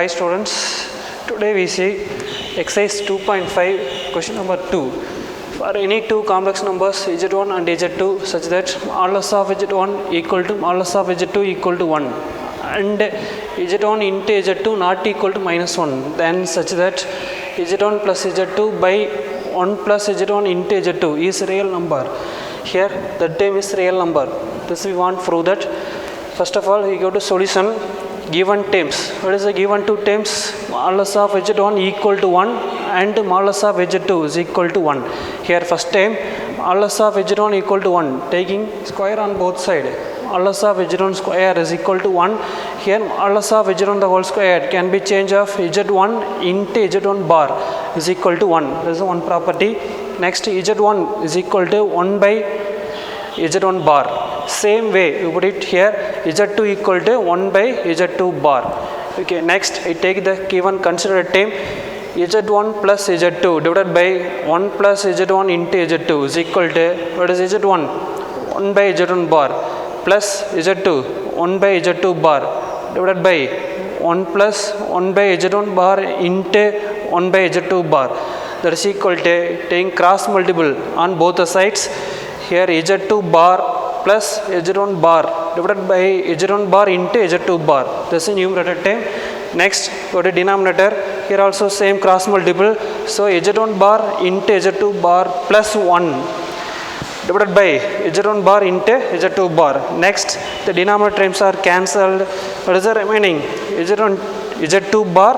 Hi students, today we see exercise 2.5 question number 2. For any two complex numbers z1 and z2 such that modulus of z1 equal to modulus of z2 equal to 1 and z1 into z2 not equal to minus 1, then such that z1 plus z2 by 1 plus z1 into z2 is real number. Here the term is real number. This we want to prove that. First of all, we go to solution. Given terms. What is the given two terms? Modulus of z1 equal to 1 and modulus of z2 is equal to 1. Here first term, modulus of z1 equal to 1, taking square on both sides. Modulus of z1 square is equal to 1. Here modulus of z1 the whole square can be change of z1 into z1 bar is equal to 1. This is one property. Next, z1 is equal to 1 by z1 bar. Same way you put it here, z2 equal to 1 by z2 bar. Okay, next I take the given considered term z1 plus z2 divided by 1 plus z1 into z2 is equal to, what is z1? 1 by z1 bar plus z2 1 by z2 bar divided by 1 plus 1 by z1 bar into 1 by z2 bar. That is equal to taking cross multiple on both the sides. Here z2 bar plus z1 bar divided by z1 bar into z2 bar. This is numerator term. Next, go to denominator. Here also same cross multiple. So z1 bar into z2 bar plus 1 divided by z1 bar into z2 bar. Next, the denominator terms are cancelled. What is the remaining? z2 bar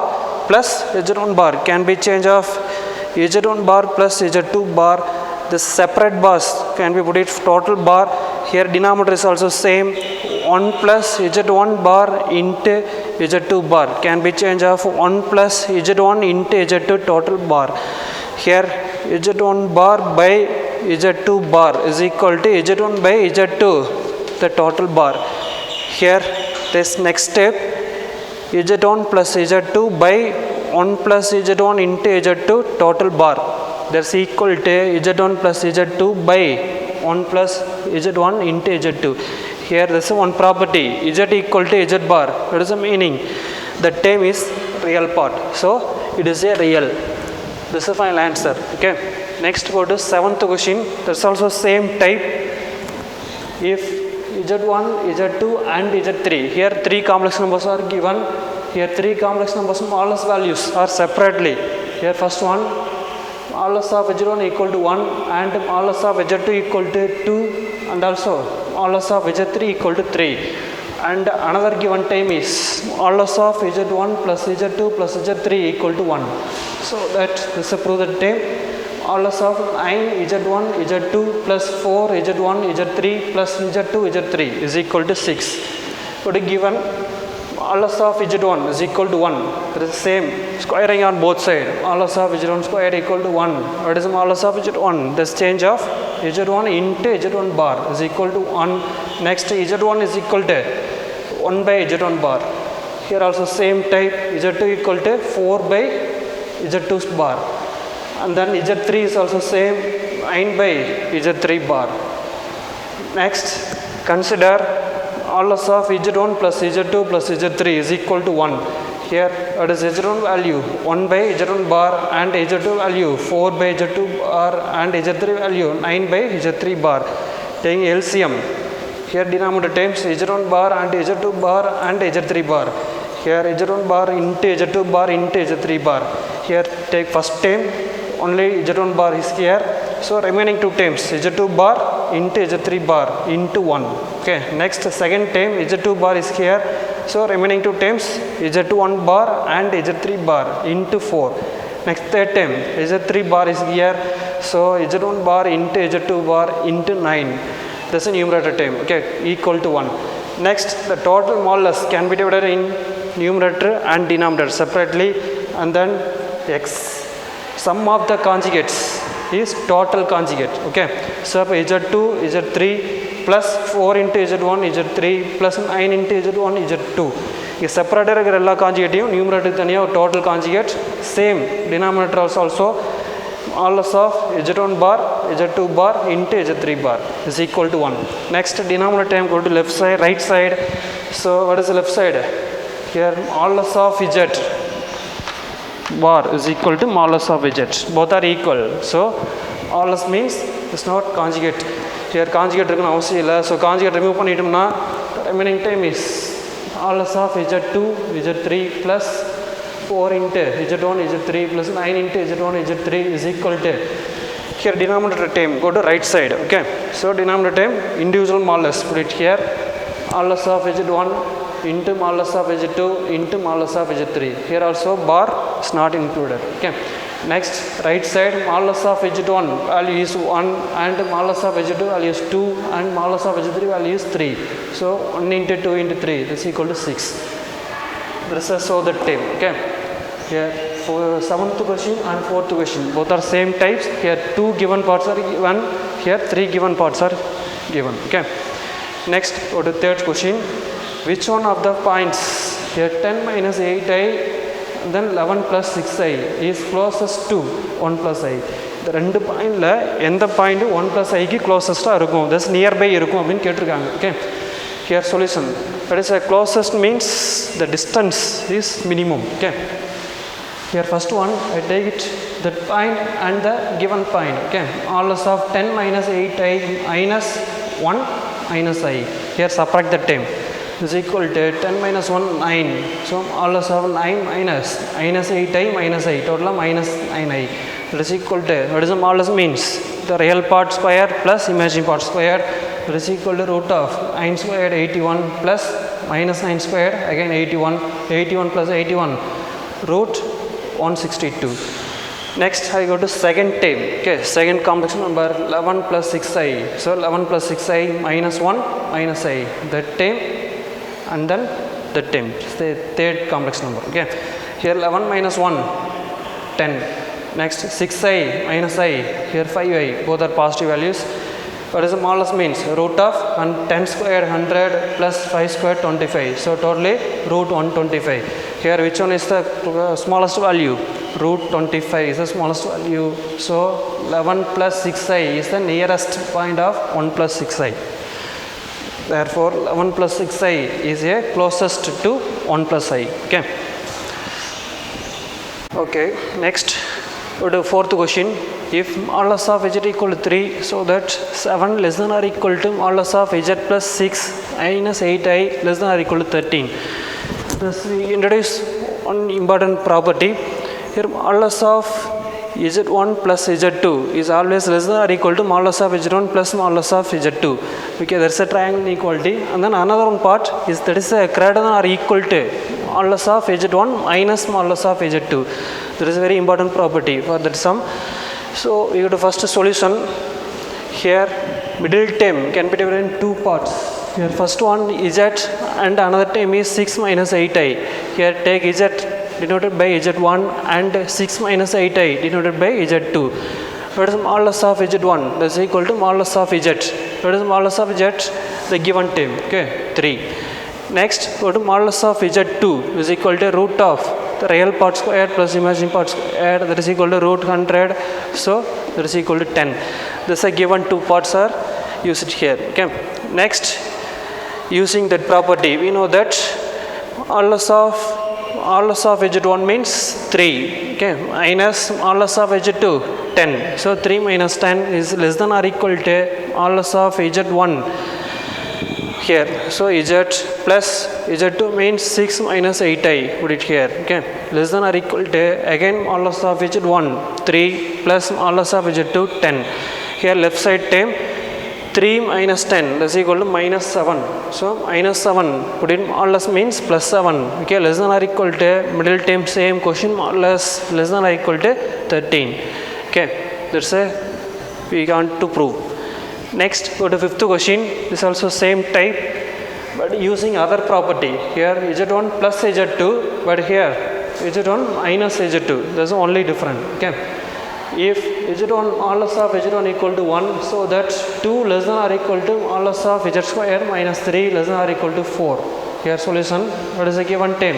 plus z1 bar can be change of z1 bar plus z2 bar. The separate bars can be put it total bar. Here denominator is also same, 1 plus z1 bar into z2 bar can be change of 1 plus z1 into z2 total bar. Here z1 bar by z2 bar is equal to z1 by z2 the total bar. Here this next step, z1 plus z2 by 1 plus z1 into z2 total bar. That's equal to z1 plus z2 by 1 plus z1 into z2. Here this is one property, z equal to z bar. What is the meaning? The term is real part. So it is a real. This is final answer. Okay. Next go to 7th question. That's also same type. If z1, z2 and z3. Here three complex numbers are given. Here three complex numbers modulus values are separately. Here first one, modulus of z1 equal to 1 and modulus of z2 equal to 2 and also modulus of z3 equal to 3. And another given term is modulus of z1 plus z2 plus z3 equal to 1. So that this is prove the term. Modulus of 9 z1 z2 plus 4 z1 z3 plus z2 z3 is equal to 6. What is given? Modulus of z1 is equal to 1. It is the same, squaring on both sides. Modulus of z1 square equal to 1. What is the modulus of z1? This change of z1 into z1 bar is equal to 1. Next, z1 is equal to 1 by z1 bar. Here also same type, z2 equal to 4 by z2 bar. And then z3 is also same, 9 by z3 bar. Next, consider modulus of z1 plus z2 plus z3 is equal to 1. Here what is z1 value 1 by z1 bar and z2 value 4 by z2 bar and z3 value 9 by z3 bar. Taking LCM. Here denominator terms z1 bar and z2 bar and z3 bar. Here z1 bar into z2 bar into z3 bar. Here take first term, only z1 bar is here. So remaining two terms z2 bar into z3 bar into 1. Okay. Next second term z2 bar is here. So remaining two terms z1 bar and z3 bar into 4. Next third term z3 bar is here. So z1 bar into z2 bar into 9. This is numerator term. Okay, equal to 1. Next, the total modulus can be divided in numerator and denominator separately, and then x. Sum of the conjugates is total conjugate. Okay, so z2 z3 plus 4 into z1 z3 plus 9 into z1 z2. இங்கே செப்பரேட்டாக இருக்கிற எல்லா கான்ஜுகேட்டையும் நியூமரேட்டருக்கு தனியாக total conjugate same denominator also modulus of z1 bar z2 bar into z3 bar is equal to 1. Next denominator go to left side, right side. So what is the left side? Here modulus of z bar is equal to modulus of z. Both are equal. So modulus means it's not conjugate. Here conjugate irukku avasiyam illa. So conjugate remove pannittomna remaining term is modulus of z2 z3 plus 4 into z1 z3 plus 9 into z1 z3 is equal to, here denominator term go to right side. Okay, so denominator term individual modulus, put it here, modulus of z1 into modulus of z2 into modulus of z3. Here also bar is not included. Okay, next right side modulus of z1 value is 1 and modulus of z2 value is 2 and modulus of z3 value is 3. So 1 into 2 into 3 is equal to 6. This is so the term. Okay, here for 7th question and 4th question both are same types. Here 2 given parts are given, here 3 given parts are given. Okay, next go to 3rd question. Which one of the points here 10 minus 8i then 11 plus 6i is closest to 1 plus i? இந்த ரெண்டு பாயிண்டில் எந்த point 1 plus iக்கு closest-ஆக இருக்கும், thus nearby இருக்கும் அப்படின்னு கேட்டிருக்காங்க. Okay, here solution, that is closest means the distance is minimum. Okay, here first one I take it that point and the given point. Okay, modulus of 10 minus 8i minus 1 minus i, here subtract the term is equal to 10 minus 1 9. So modulus of 9 minus 8i minus i, total minus 9i, that is equal to, what is the modulus means, the real part square plus imaginary part square, that is equal to root of 9 squared 81 plus minus 9 squared again 81, 81 plus 81 root 162. Next I go to second term. Okay, second complex number 11 plus 6i. So 11 plus 6i minus 1 minus i, that term and then the term, the third complex number. Okay, here 11 minus 1 10. Next 6i minus i, here 5i, both are positive values. What is the modulus means, root of 10 squared 100 plus 5 squared 25. So totally root 125. Here which one is the smallest value? Root 25 is the smallest value. So 11 plus 6i is the nearest point of 1 plus 6i. Therefore 11 plus 6i is a closest to 1 plus i. Okay, okay, next go to 4th question. If modulus of z equal to 3, so that 7 less than or equal to modulus of z plus 6 minus 8i less than or equal to 13. Thus we introduce one important property. Here modulus of z1 plus z2 is always less than or equal to modulus of z1 plus modulus of z2. Okay, there is a triangle inequality, and then another one part is that is a greater than or equal to modulus of z1 minus modulus of z2. That is a very important property for that sum. So we go to first solution. Here middle term can be divided in 2 parts. Here first one z and another term is 6 minus 8i. Here take z denoted by z1 and 6 minus 8i denoted by z2. What is modulus of z1? That is equal to modulus of z. What is modulus of z? The given term. Okay, 3. Next go to modulus of z2 is equal to root of the real part square plus imaginary part square, that is equal to root 100. So that is equal to 10. This is given 2 parts are used here. Okay, next using that property we know that modulus of z1 means 3. Okay, minus modulus of z2 10. So 3 minus 10 is less than or equal to modulus of z1 here. So z plus z2 means 6 minus 8i, put it here. Okay, less than or equal to again modulus of z1 3 plus modulus of z2 10. Here left side term 3 minus 10 is equal to minus 7. So minus 7, put in modulus means plus 7. Okay, less than or equal to middle term same question, modulus less than or equal to 13. Okay, that's a we want to prove. Next go to 5th question. This is also same type but using other property. Here z1 plus z2, but here z1 minus z2. That's only different. Okay, if z1 modulus of z1 equal to 1, so that 2 less than or equal to modulus of z square minus 3 less than or equal to 4. Here solution, what is the given term?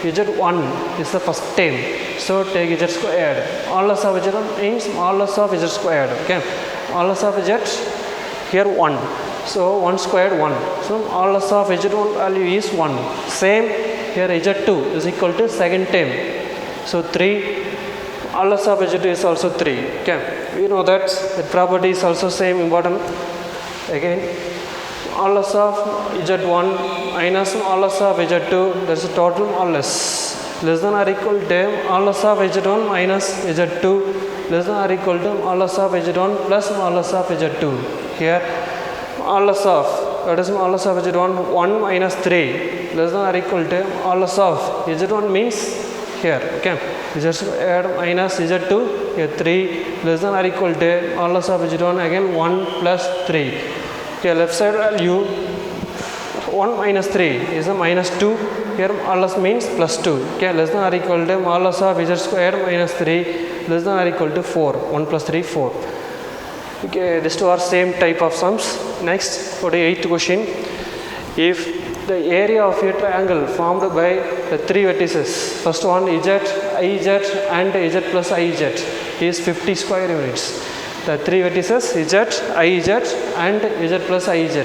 z1 is the first term, so take z squared. Modulus of z1 means modulus of z squared. Okay, modulus of z here 1, so 1 squared 1. So modulus of z1 value is 1. Same here z2 is equal to second term, so 3 modulus of z2 is also 3. Okay, we know that the property is also same important. Again, modulus of z1 minus modulus of z2, that is total modulus less than or equal to modulus of z1 minus z2 less than or equal to modulus of z1 plus modulus of z2. Here modulus of, that is modulus of z1 1 minus 3 less than or equal to modulus of z1 means here, okay, z squared minus z2, here 3 less than or equal to modulus of z1 again 1 plus 3. Here left side value 1 minus 3 is a minus 2, here modulus means plus 2, okay, less than or equal to modulus of z squared minus 3 less than or equal to 4, 1 plus 3 4. Okay, these two are same type of sums. Next, for the 8th question, if the area of a triangle formed by the three vertices, first one z, iz and z plus iz is 50 square units. The three vertices z, iz and z plus iz.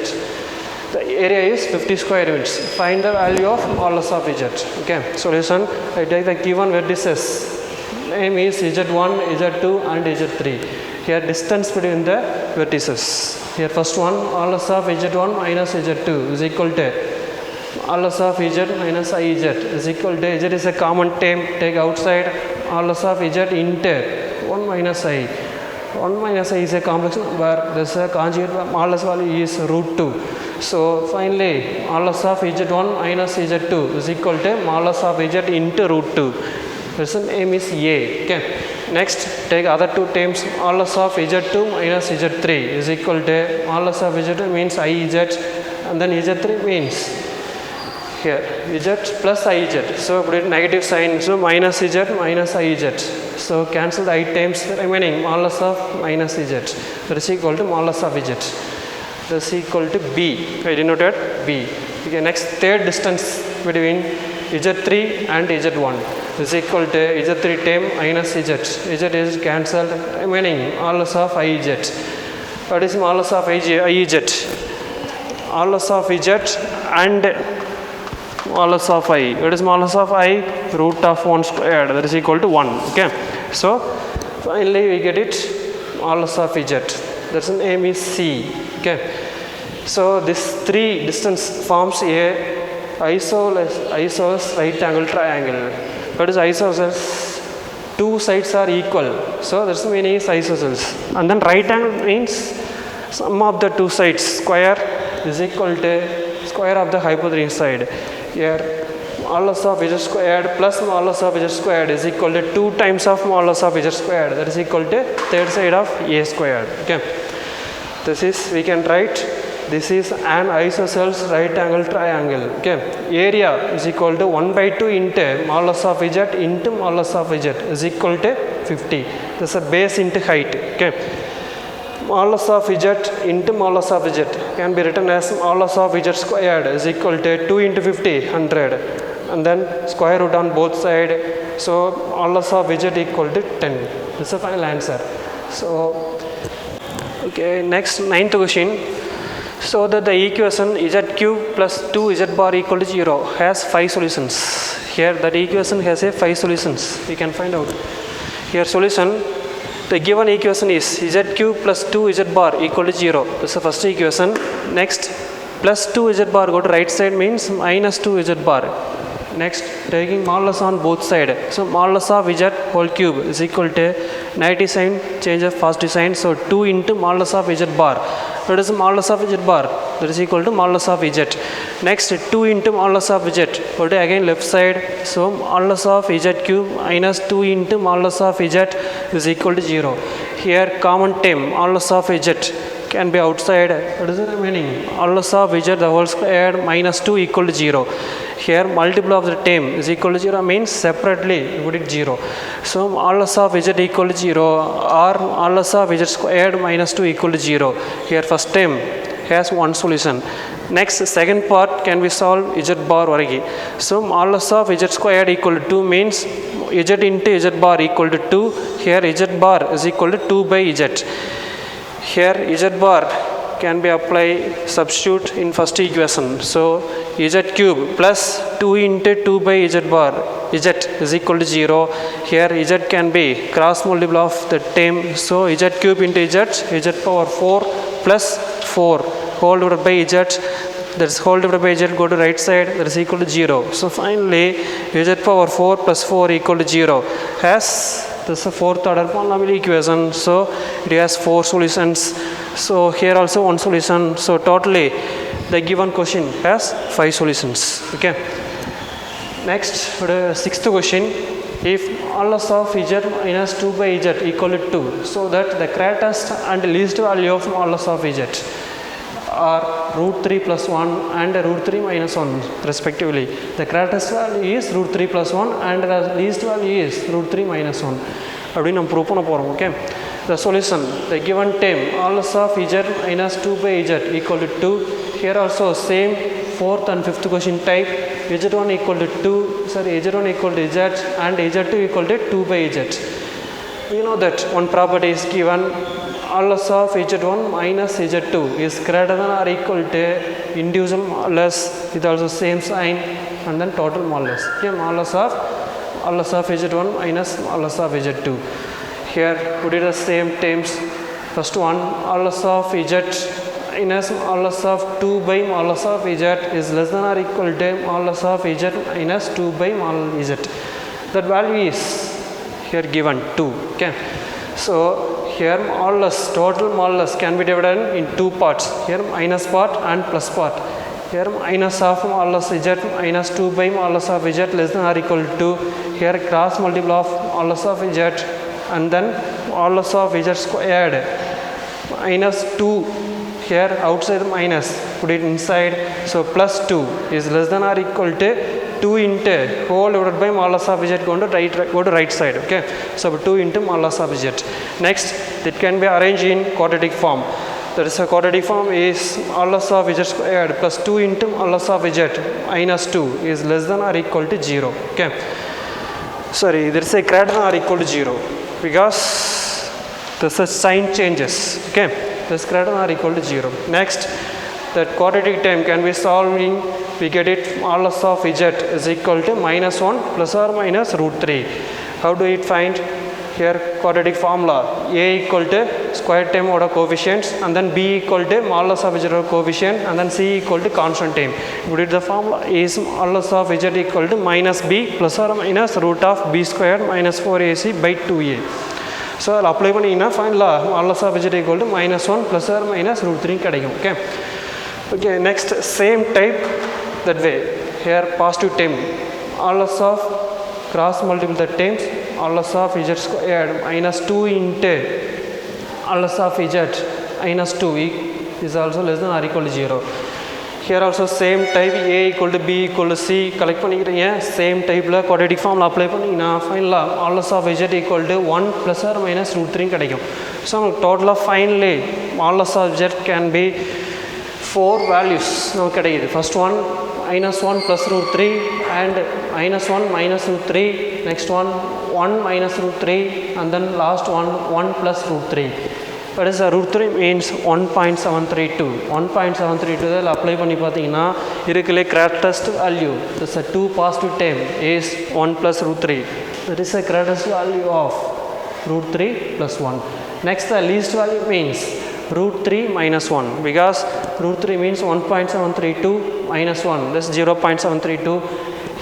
The area is 50 square units. Find the value of modulus of z. Okay, solution, I take the given vertices. Name is z1, z2 and z3. Here distance between the vertices. Here first one, modulus of z1 minus z2 is equal to modulus of z minus iz is equal to, z is a common term, take outside, modulus of z into 1 minus i. 1 minus I is a complex number, this is a conjugate modulus value is root 2. So finally modulus of z1 minus z2 is equal to modulus of z into root 2. This name is A. Okay. Next, take other two terms, modulus of z2 minus z3 is equal to modulus of z2 means iz and then z3 means here z plus iz. So put it negative sign, so minus z minus iz. So cancel the I times remaining modulus of minus z. That is equal to modulus of z. That is equal to B. I denoted B. Okay, next third distance between z3 and z1 is equal to z3 term minus z. Z is cancelled, remaining modulus of iz. What is modulus of iz? Modulus of z and modulus of I. What is modulus of I? Root of 1 squared, that is equal to 1. Okay. So finally we get it modulus of z. That's the name is C. Okay. So this three distance forms a isosceles right angle triangle. What is isosceles? Two sides are equal. So that's the meaning is isosceles. And then right angle means sum of the two sides square is equal to square of the hypotenuse side. Here modulus of z squared plus modulus of z squared is equal to 2 times of modulus of z squared, that is equal to third side of a squared. Okay. This is, we can write, this is an isosceles right angle triangle. Okay. Area is equal to 1 by 2 into modulus of z into modulus of z is equal to 50. This is a base into height. Okay. Modulus of z into modulus of z can be written as modulus of z squared is equal to 2 into 50, 100. And then square root on both sides. So modulus of z equal to 10. This is the final answer. So okay, next 9th question. So that the equation z cube plus 2z bar equal to 0 has 5 solutions. Here that equation has a 5 solutions. We can find out. Here solution, the given equation is z cube plus 2z bar equal to 0. This is the first equation. Next, plus 2z bar go to right side means minus 2z bar. Next, taking modulus on both sides. So modulus of z whole cube is equal to negative sign, change of positive sign. So 2 into modulus of z bar. What is the modulus of z bar? That is equal to modulus of z. Next, 2 into modulus of z. Go to again left side. So modulus of z cube minus 2 into modulus of z is equal to 0. Here common term modulus of z can be outside. What is the remaining? Modulus of z the whole square minus 2 equal to 0. Here multiple of the term is equal to 0 means separately you put it 0. So modulus of z equal to 0 or modulus of z squared minus 2 equal to 0. Here first term has one solution. Next second part can be solved z bar varagi. So modulus of z squared equal to 2 means z into z bar equal to 2. Here z bar is equal to 2 by z. Here z bar can be applied, substitute in first equation. So z cube plus 2 into 2 by z bar, z is equal to 0. Here z can be cross multiple of the term. So z cube into z power 4 plus 4 whole divided by z. That's whole divided by z, go to right side, that is equal to 0. So finally z power 4 plus 4 equal to 0. Has this is a fourth order polynomial equation, so it has 4 solutions. So here also one solution. So totally the given question has 5 solutions. Okay. Next, the sixth question. If modulus of z minus 2 by z equal to 2, so that the greatest and least value of modulus of z are root 3 plus 1 and root 3 minus 1 respectively. The greatest value is root 3 plus 1 and the least value is root 3 minus 1. அப்படின்னு நம்ம prove பண்ண போகிறோம். Okay. The solution, the given term modulus of z minus 2 by z equal to 2. Here also same fourth and fifth question type. z1 equal to 2, sorry, z1 equal to z and z2 equal to 2 by z. We know that one property is given, modulus of z1 minus z2 is greater than or equal to individual modulus with also same sign and then total modulus. Here modulus of z1 minus modulus of z2. Here put it as same terms. First one, modulus of z minus modulus of 2 by modulus of z is less than or equal to modulus of z minus 2 by modulus z. That value is here given 2. Okay. So here modulus, total modulus can be divided in two parts. Here minus part and plus part. Here minus of modulus z minus 2 by modulus of z less than or equal to, here cross multiple of modulus of z and then modulus of z squared minus 2, here outside minus, put it inside. So plus 2 is less than or equal to 2 into whole divided by modulus of z, go to right side. Okay. So 2 into modulus of z. Next, it can be arranged in quadratic form. That is a quadratic form is modulus of z squared plus 2 into modulus of z minus 2 is less than or equal to 0. Okay. Sorry, there is a greater than or equal to 0 because the sign changes. Okay. This is greater than or equal to 0. Next, that quadratic term can be solving, we get it modulus of z is equal to minus 1 plus or minus root 3. How do we find? Here quadratic formula, a equal to square term order coefficients and then b equal to modulus of z coefficient and then c equal to constant term. Put it, the formula is modulus of z equal to minus b plus or minus root of b squared minus 4ac by 2a. So I'll apply பண்ணிங்கன்னா ஃபைனலா modulus of z equal to minus 1 plus or minus root 3 கிடைக்கும். Okay. Okay, next same type that way. Here positive term, modulus of cross multiple the terms, modulus of z squared minus 2 into modulus of z minus 2 is also less than or equal to 0. Here also same type, a equal to b equal to c collect பண்ணிக்கிறீங்க. Same type ல quadratic form ல apply பண்ணிங்கன்னா ஃபைனலா modulus of z equal to 1 plus or minus root 3 கிடைக்கும். So நமக்கு total of finally modulus of z can be 4 values நமக்கு கிடைக்குது. First one minus 1 plus root 3 and minus 1 minus root 3. Next one 1 minus root 3 and then last one 1 plus root 3. What is root 3 means 1.732. 1.732 இதில் apply பண்ணி பார்த்தீங்கன்னா இருக்கிற greatest value, this is a 2 positive term is 1 plus root 3. That is the greatest value of root 3 plus 1. Next, the least value means root 3 minus 1 because root 3 means 1.732 minus 1, that's 0.732.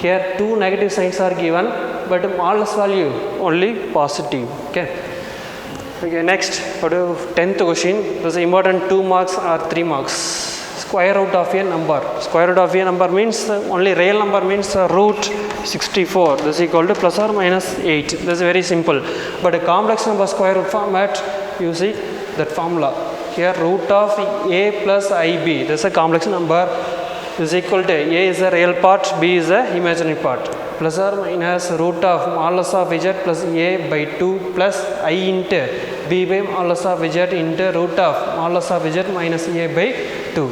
Here two negative signs are given but modulus value only positive. Okay. Okay, next, what do 10th question? This is important 2 marks or 3 marks. Square root of a number. Square root of a number means only real number means root 64. This is equal to plus or minus 8. This is very simple. But a complex number square root format, you see that formula. Here root of a plus ib. This is a complex number. This is equal to a is a real part, b is a imaginary part. Plus or minus root of modulus of z plus a by 2 plus I into b by modulus of z into root of modulus of z minus a by 2.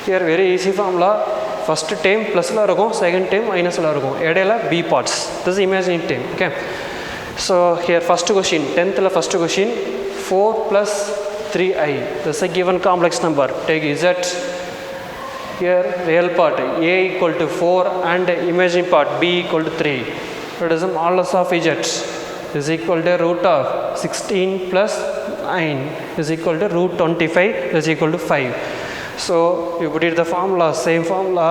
Here very easy formula. First term plus la irukum, second term minus la irukum. Edela b parts. This is imaginary term. Okay. So here first question, 10th la first question, 4 plus 3i. This is a given complex number. Take z. Here real part a equal to 4 and imaginary part b equal to 3. That is the modulus of z is equal to root of 16 plus 9 is equal to root 25 is equal to 5. So you put it the formula, same formula.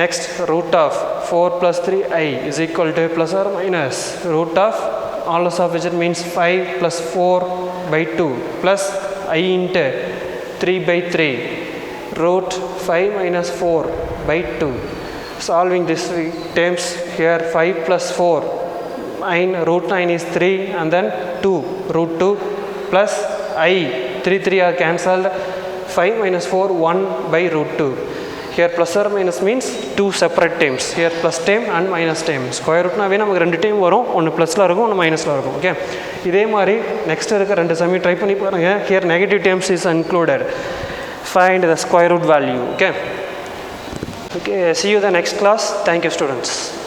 Next, root of 4 plus 3i is equal to plus or minus root of modulus of z means 5 plus 4 by 2 plus I into 3 by 3 root 5 minus 4 by 2. Solving this terms here 5 plus 4 9 root 9 is 3 and then 2 root 2 plus I 3 are cancelled 5 minus 4 1 by root 2. Here plus or minus means two separate terms. Here plus term and minus term. Square root நாவே நமக்கு ரெண்டு term வரும், ஒன்று ப்ளஸில் இருக்கும் ஒன்று மைனஸில் இருக்கும். Okay, இதே மாதிரி நெக்ஸ்ட் இருக்க ரெண்டு சமயம் ட்ரை பண்ணி பாருங்க. Here negative terms is included. Find the square root value. Okay, see you the next class. Thank you students.